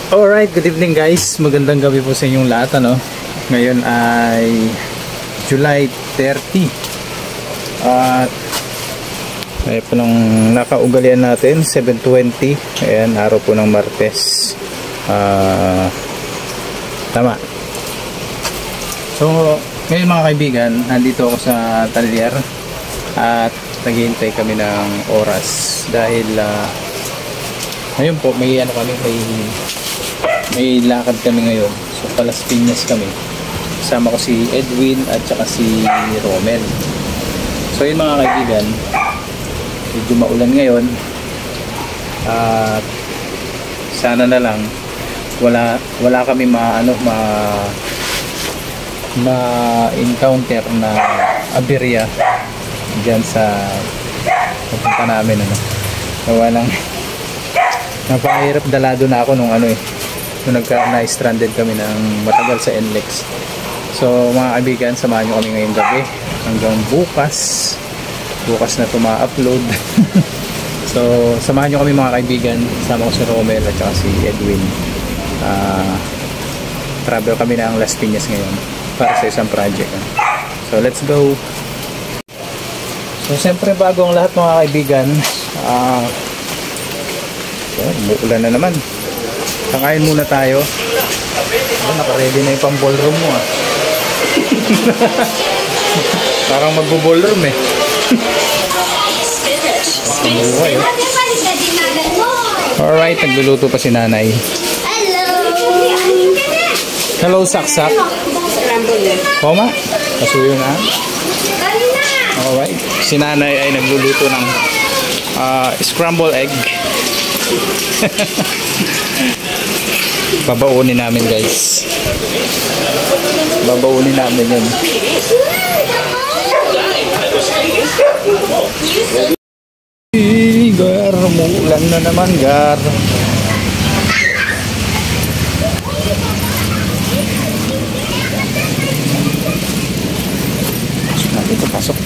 Alright, good evening guys. Magandang gabi po sa inyong lahat, ano. Ngayon ay July 30. At ay po nang nakaugalian natin, 7:20. Ayan, araw po ng Martes. Tama. So, ngayon mga kaibigan, nandito ako sa Talyer at naghihintay kami ng oras dahil ngayon po may lakad kami ngayon. So Palas Piñas kami. Kasama ko si Edwin at saka si Romel. So yun mga kaibigan, medyo maulan ngayon at sana na lang wala kami ma-encounter na aberya dyan sa pupunta namin, ano. Walang napahirap, dalado na ako nung na-stranded kami ng matagal sa NLEX. So mga kaibigan, samahan nyo kami ngayong gabi hanggang bukas na ma-upload. So samahan nyo kami mga kaibigan, sama ko si Romel at saka si Edwin. Travel kami ng Las Piñas ngayon para sa isang project. So let's go. So siyempre bago ang lahat mga kaibigan, umuulan na naman. Kakain muna tayo. Naka-ready na yung pang-ballroom mo, ah. Parang magbo-ballroom eh. Alright, nagluluto pa si nanay. Hello, saksak. Koma? Pasuyo na. Alright, si nanay ay nagluluto ng scrambled egg. Babaunin namin guys. Babaunin namin yun. Gar, umuulan na naman, Gar. Pasok natin ito, pasok.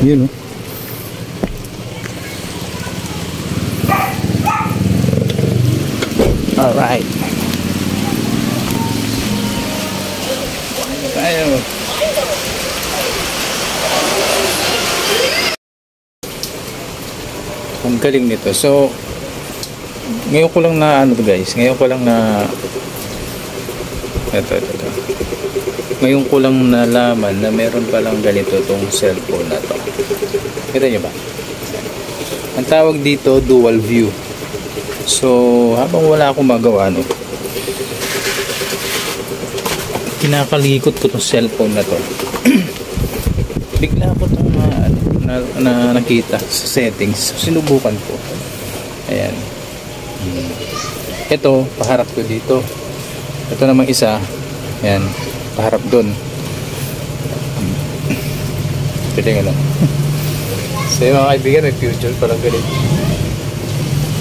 Yun, oh. Alright. Tayo. Ang galing nito. So, ngayon ko lang na guys. Ngayon ko lang na ito. Ngayon ko lang nalaman na meron palang ganito tong cellphone na to. Kita niyo ba? Ang tawag dito, dual view. So, habang wala akong magawa, no, kinakalikot ko tong cellphone na to. Bigla ko itong nakita sa settings. So, sinubukan ko. Ayan. Ito, paharap ko dito. Ito namang isa. Ayan. Paharap dun. Pwede nga lang. So, yung mga kaibigan, may future parang ganito.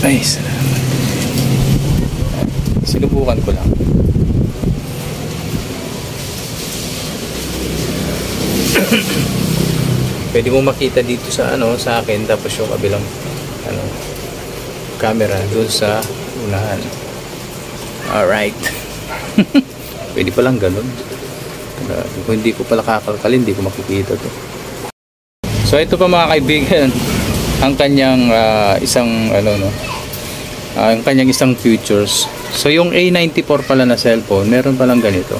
Ay, salamat. Sinubukan ko lang. Pwede mo makita dito sa sa akin, tapos yung kabilang camera doon sa unahan. Alright. Pwede palang ganun. Kung hindi ko pala kakalkalin, hindi ko makikita to. So ito pa mga kaibigan, ang kanyang ang kanyang isang features. So yung A94 pala na cellphone, meron palang ganito.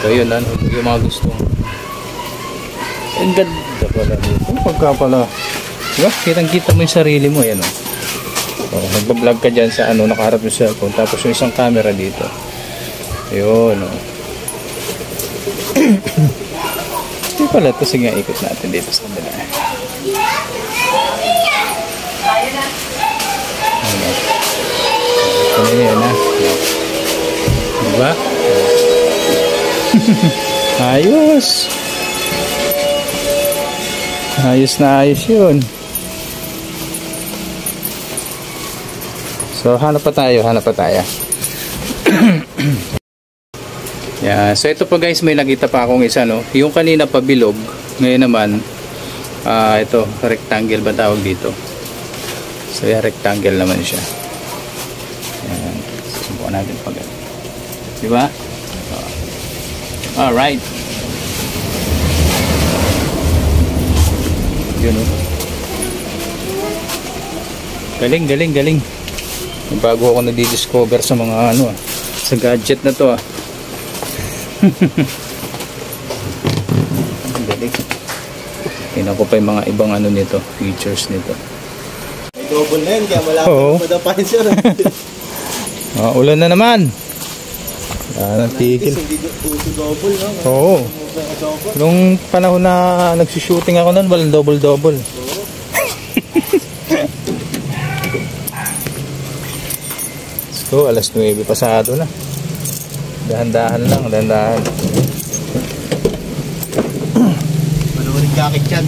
So yun, yung mga gustong, ang ganda pala nito. Pagka pala, diba? Kitang-kita mo yung sarili mo, yan, oh. So, nagbablog ka dyan sa nakaharap yung cellphone, tapos yung isang camera dito. Ayun, oh. Hindi pala ito. Sige nga, ikot natin dito sa kabila. Ito na yan, ha. Diba? Ayos. Ayos na ayos yun. So, hanap pa tayo. Yeah, so ito pa guys, may nakita pa akong isa, no. Yung kanina pa bilog, ngayon naman ito rectangle ba tawag dito. So yan, rectangle naman siya. Ayan. Subukan natin pag diba? So, alright. Yun o. Galing, galing, galing. Bago ako nadidiscover sa mga ano sa gadget na to galing. Tingnan ko pa yung mga ibang ano nito, features nito. May double na yun, kaya malapit na madapain siya. Ulan na naman. Tigil. Hindi double, no? Oo. Nung panahon na nagsushooting ako nun, walang double-double. So, alas 9 pasado na. Dahan-dahan lang, dahan-dahan. Manuring jacket yan.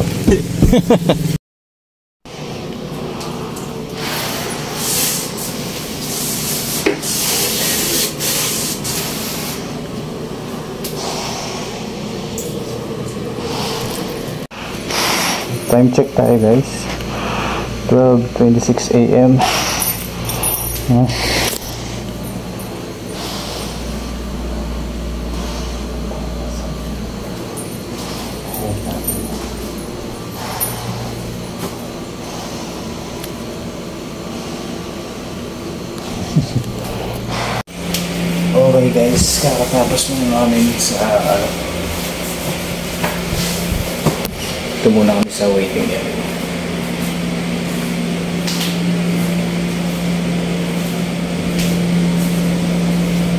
Time check tayo guys. 12:26 AM. Okay guys, kakatapos muna namin sa ito muna kami sa waiting area.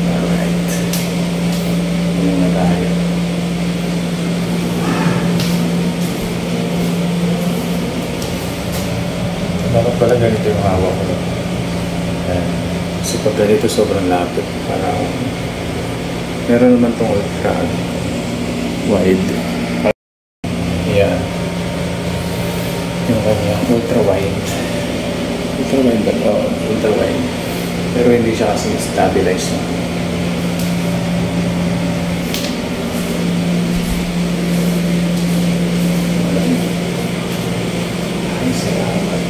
Alright. Yun na tayo. Bakit pala ganito yung hawak ko? Kasi pag ganito sobrang lapit. Para meron naman itong ultra wide. Yan. Yung kanyang ultra wide. Ultra wide ba? Oo, ultra wide. Pero hindi siya kasi stabilized na. Ay, salamat.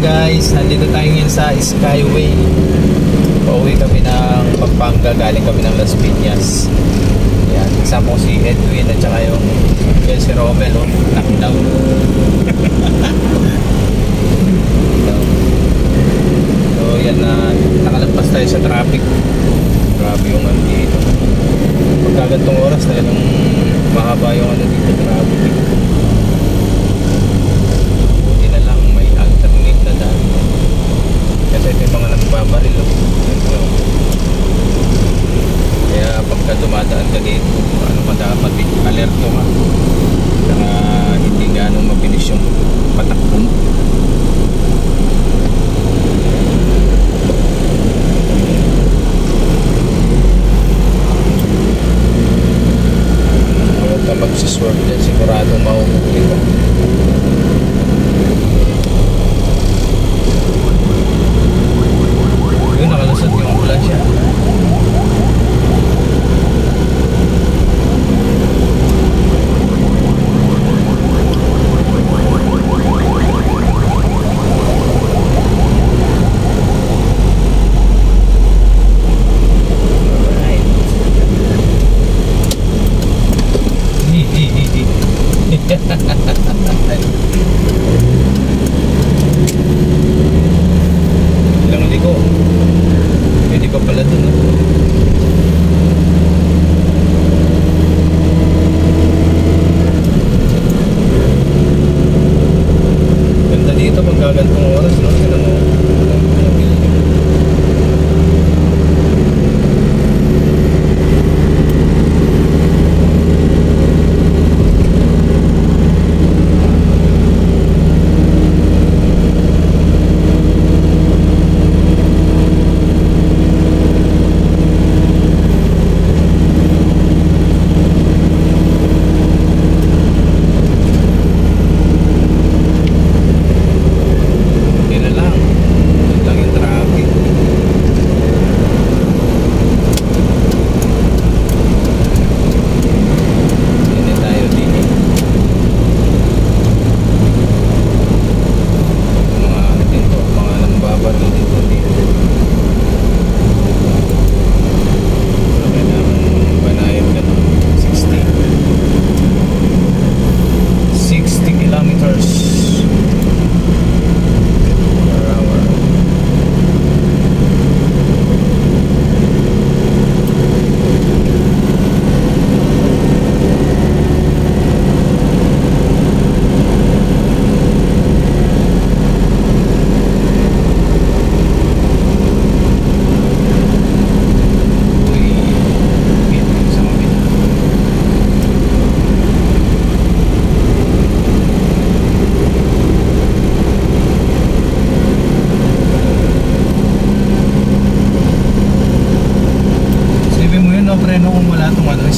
Guys, nandito tayo ngayon sa Skyway. Pauwi kami ng Pampanga, galing kami ng Las Piñas. Yan, kasama ko si Edwin at saka yung si Romel, knockdown. So yan na, nakalagpas tayo sa traffic. Grabe yung ano dito. Pagkagantong oras tayo nung mahaba yung ano dito, traffic. Kasi ito yung mga nagbabaril kaya pagka dumadaan ka dito ano pa dapat alerto ka saka hindi ganong mabilis yung patakbo mo. Huwag ka magsiswerve dyan, siguradong mahuhuli ka. Nakalusot yung ambulansya.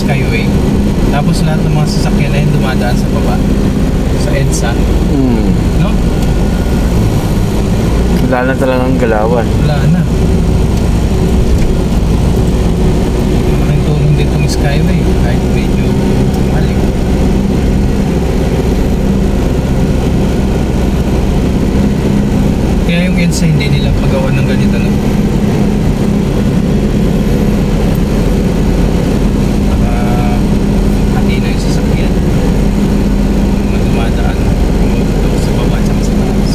Skyway. Tapos lahat ng mga sasakyan na yun dumadaan sa baba. Sa EDSA. No? Wala na talagang galawan. Wala na. Malaking tulong din itong Skyway. Kahit medyo mali. Kaya yung EDSA hindi nila pagawa ng ganito, no? Hati na yung sasakyan. Mga dumadaan sa baba at sa taas.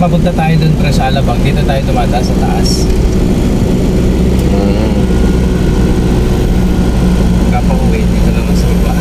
Papunta tayo dun pre sa Alabang, dito tayo tumataas sa taas. Kapag-uwi, dito naman sa baba.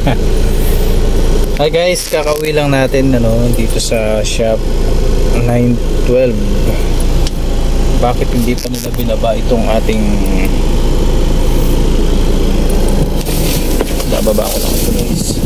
Hi guys, kakauwi lang natin dito sa shop 912. Bakit hindi pa nila binaba itong ating bababa ko lang ito guys.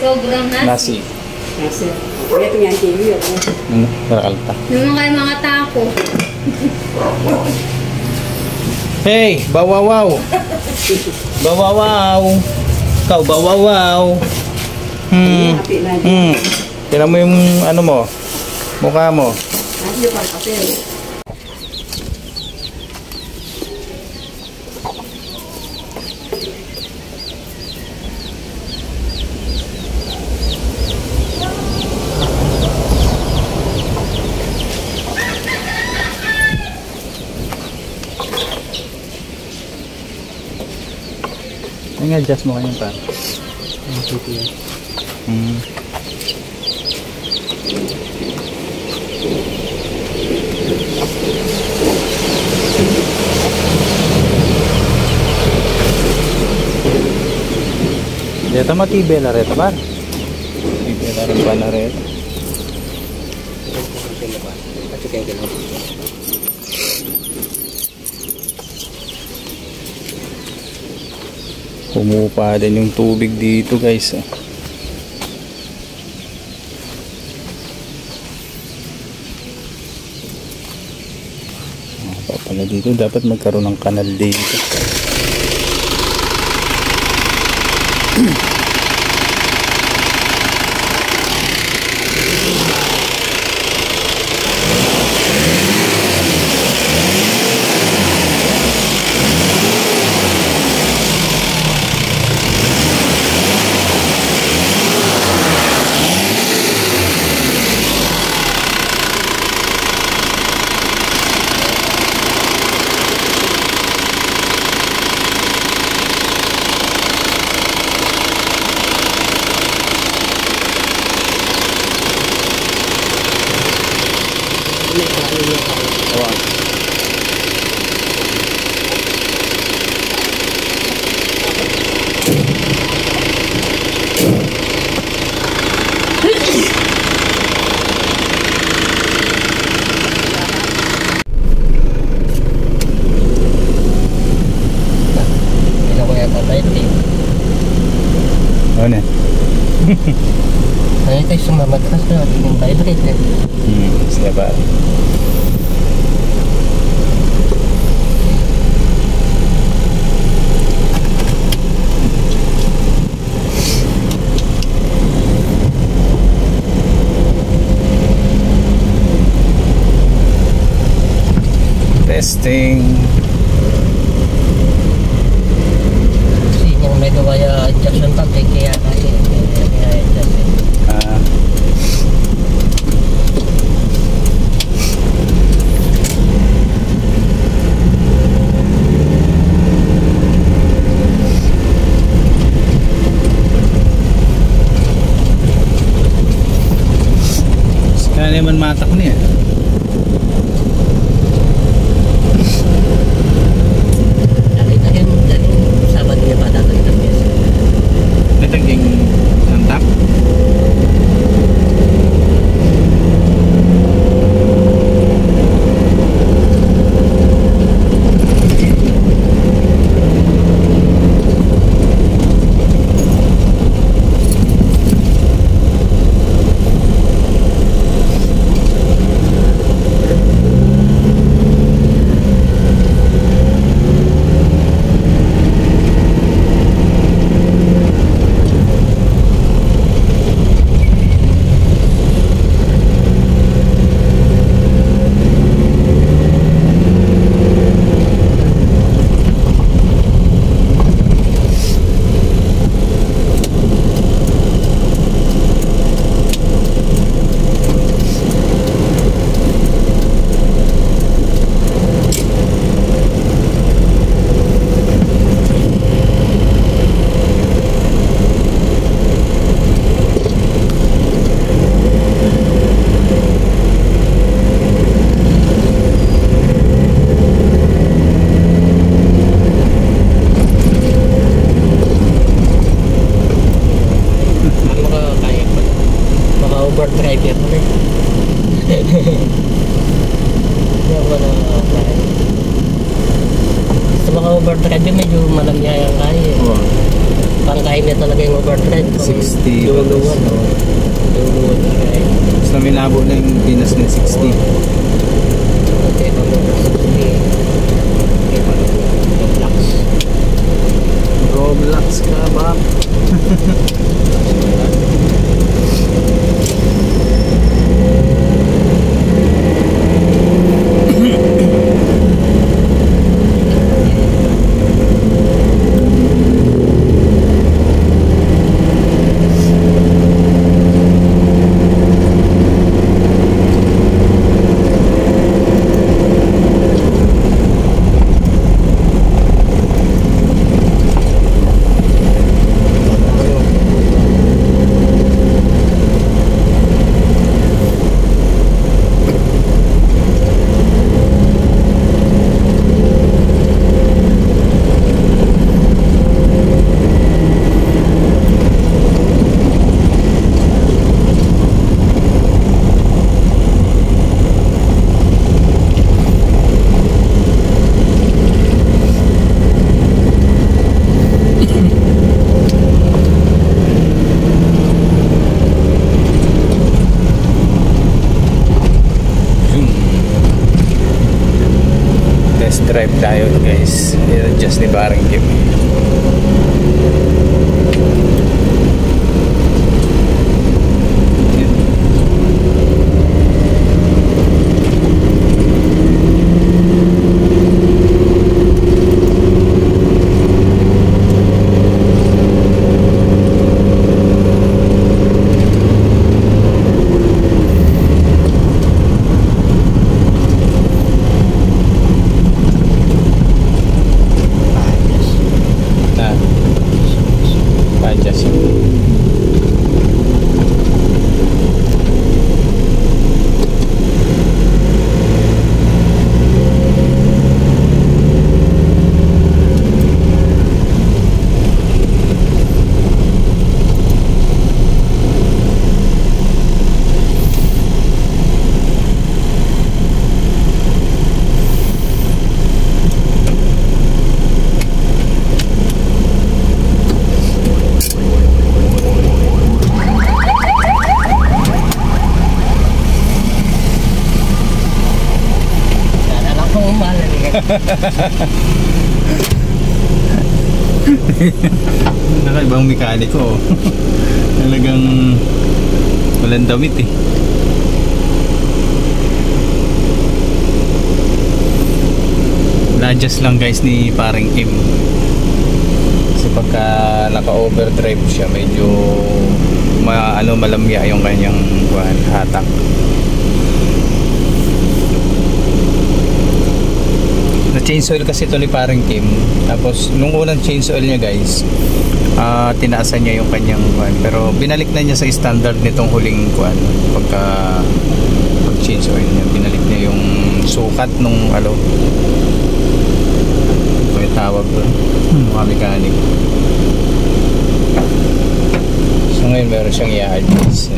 Sobrang Nasi. Nasi. Ito nga TV ako. Narakalta. Naman kayo mga tako. Hey, bawawaw. Bawawaw. Ikaw, bawawaw. Kape na dyan. Tignan mo yung ano mo, mukha mo. Nasi pa kape. Ang adjust mo kanyang pa. Dito matibay la reta ba? Tibay la rin pa na reta. Humupa din yung tubig dito guys. Pala dito dapat magkaroon ng kanal dito. Ano? Ay, tayo sumamatras na. Tingin tayo ulit. Sila ba? Testing. Kasi yung may gawaya Jackson Tag, kaya tayo. Kaya naman matak niya. Sabado niya pa dapat ng mesa. Nataging santak. overdrive yan. Hindi ako na kaya. Sa mga overdrive yun, medyo malamya yung kaya. Pangkaya niya talaga yung overdrive. 60 Luluwan. Luluwan na kaya. Mas naminabo na yung Pinas na 60. Okay, Roblox ka ba? Test drive tayo guys. I-adjust ni Paring Kim. Pa-adjust yun. Nakaibang mekaniko. Talagang walang damit eh. Na-adjust lang guys ni Paring Kim. Kasi pagka naka-overdrive siya, medyo malamya yung kanyang hatak. Na-change oil kasi ito ni Paring Kim. Tapos nung unang change oil niya guys, tinaasan niya yung kanyang kuan, pero binalik na niya sa standard nitong huling kuan. Pagka pag-change oil niya, binalik niya yung sukat nung may tawag doon, mga mechanic. So ngayon meron siyang i-adjust.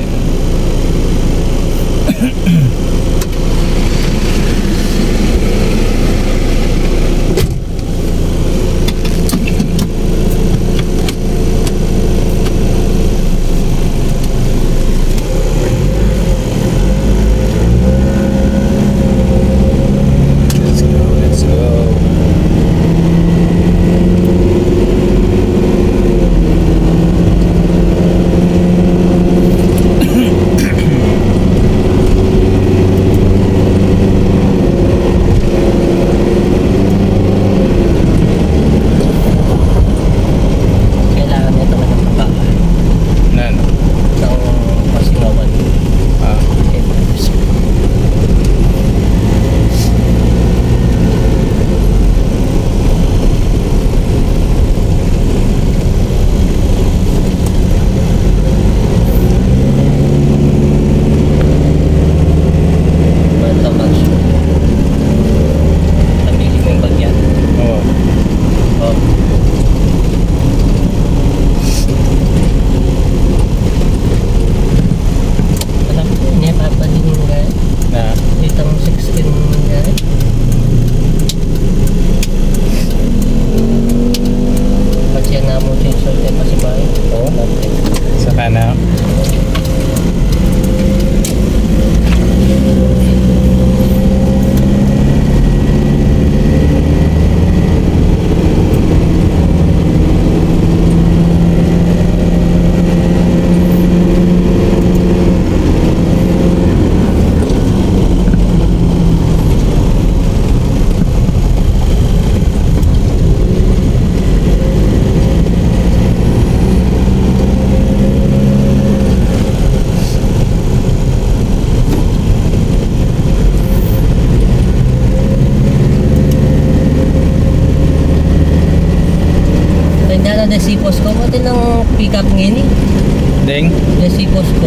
Ling? Yes, si Costco.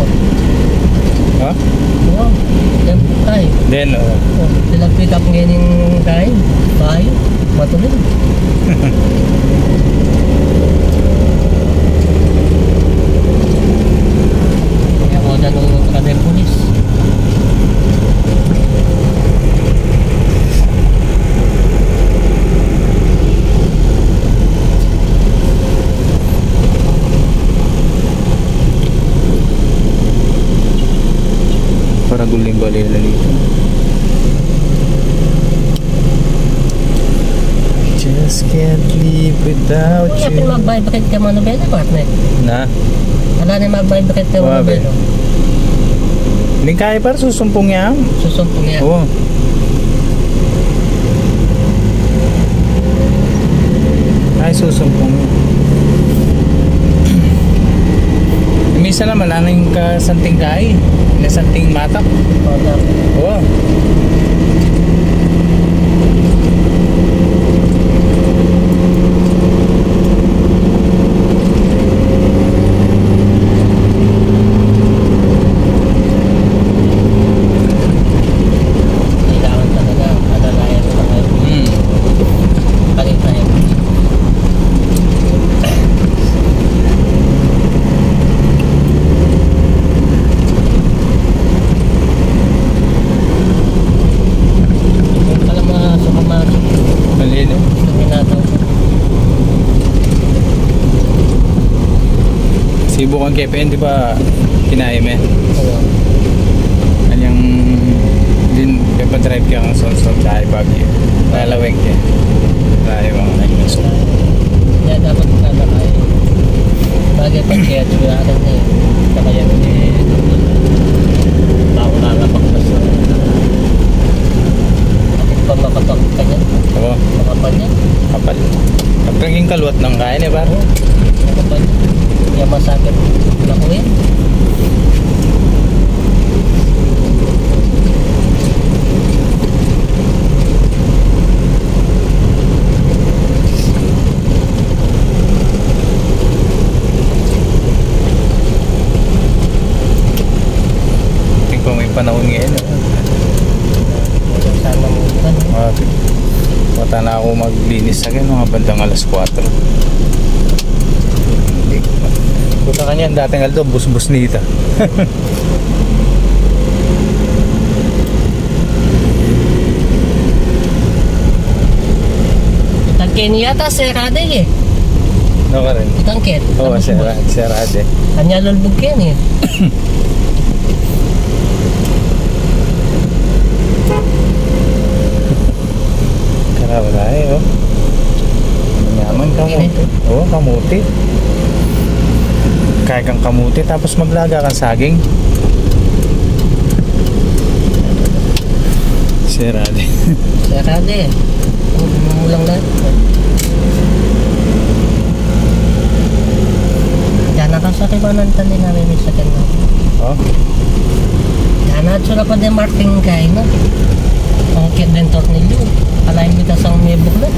Ha? Wow, yan po tayo. Then, Oh, sila pick up ngayon yung kain. Bahay, matuloy. Kaya ako na nung kami pulis. para guling-guling na dito. Just can't live without Wala you. pa mag-vibrate ka mga nobela, partner. Na? Wala na mag-vibrate ka mga Wabe. nobela. Hindi kaya para susumpong yan. Susumpong yan. Oo. Ay, susumpong yan. Minsan naman, ano yung kasanting kay? Kasanting matak. Wala. Oo. Kailangan talaga alalayan mo mga kalitayan. Yung pala mga supermarket, Malino. luminataw. Si Bukang Kepen, di ba kinayam eh? Oo. Kanyang din pepa-drive ka ang son-son sa Baguio. Lalaweng ka. Tayo mga kanyos. Kaya dapat kalakay. Bagay pag kaya tsuyaran na eh. Kaya hindi bako lalapak na sa kapag pa makapak ka niyan. Oo, Makapal niyan. kapal. Kapag yung kaluat ng kain eh ba? Oo. Makapal. Kaya masakit na ko yan. Tingin ko may panahon ngayon. Sana mo ka. Mata na ako maglinis sa mga bandang alas 4. Hindi ko pa. Puta ka niyan, dating aldo, bus-bus nita. Tangken yata serade eh. No ka rin? Tangken. Oo, serade. Kanya lulbog yan eh. Wala eh, oh. Manyaman kamuti. Oo, kamuti. Kaya kang kamuti, tapos maglaga kang saging. Serade. Serade eh. Umulang na. Yan na sa kibanan tali namin may sakyan na. Oh, Yan na sila pa din marking kain na. Ang kit din tornilyo. Alayin kita sa may buklat.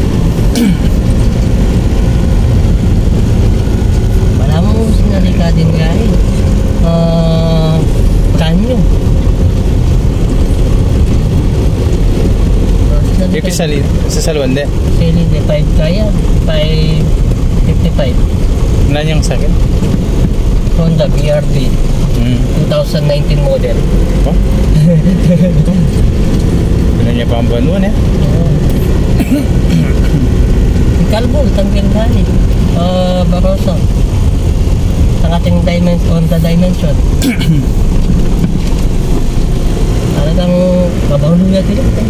Wala mo sinalika din kain. Kanyo. di sa salwan de. Sili de 5 kaya. 555. Nan yung sakit? Honda BRD. 2019 model. Oh? Ano niya pa ang banuan eh? Kalbol, tanggil gali. Baroso. Ang ating Honda Dimension. Talagang mabahulog natin ito.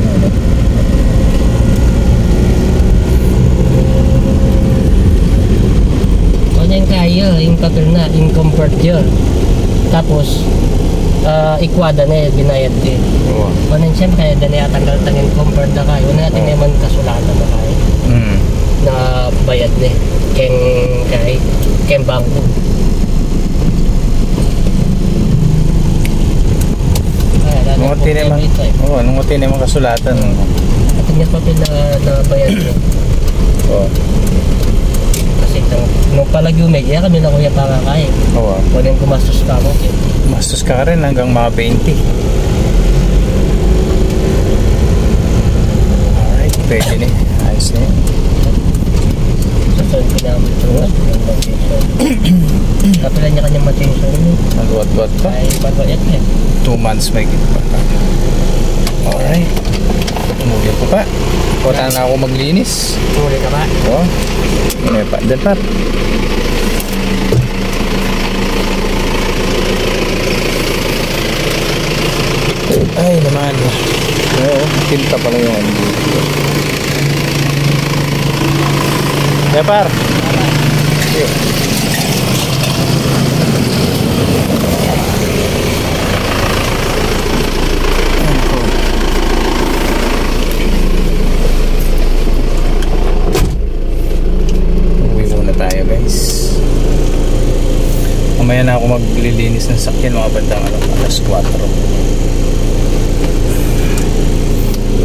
Kung yung kaya, yung papel na, yung comfort yun. Tapos, ikwada na yun, binayad din. Oo. Kung yung siyempre, kaya na tanggal tangin comfort na kayo. Wala natin naman kasulatan na kayo. Na bayad na keng bangko. Nunguti naman. Oo, nunguti naman kasulatan. Atin niya papel na bayad mo. Oo. Kasi nung palagi umigya kami na kuya pakakain. Oo. Kung yung gumastos ka ako. Mastos ka rin hanggang mga 20. Alright, pwede na. Ayos na yun. Saan pinamit ito nga? Yung matinson. Kapila niya kanyang matinson. Nagwat-wat pa. Ay, pagwayat niya. 2 months may git pa. Alright. Umuwi ko pa. Punta na ako maglinis. Huli ka ba? Oo. Ano pa? Dal pa. Ay naman. Oo, tinta pala yung ano dito. Depar. Okay. Uwi muna tayo guys. Mamaya na ako maglilinis ng sakyan mga bandang alas 4.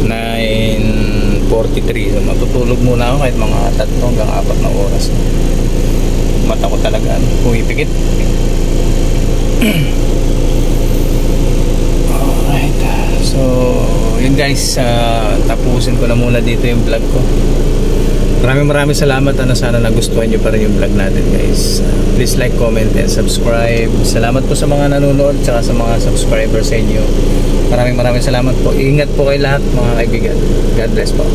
9:43. So, matutulog muna ako kahit mga 3 hanggang 4 na oras. Mata ko talaga pumipikit. Alright. So, yun guys. Tapusin ko na muna dito yung vlog ko. Maraming salamat. Sana nagustuhan nyo pa rin yung vlog natin guys. Please like, comment, and subscribe. Salamat po sa mga nanonood tsaka sa mga subscribers sa inyo. Maraming salamat po. Ingat po kayo lahat mga kaibigan. God bless po.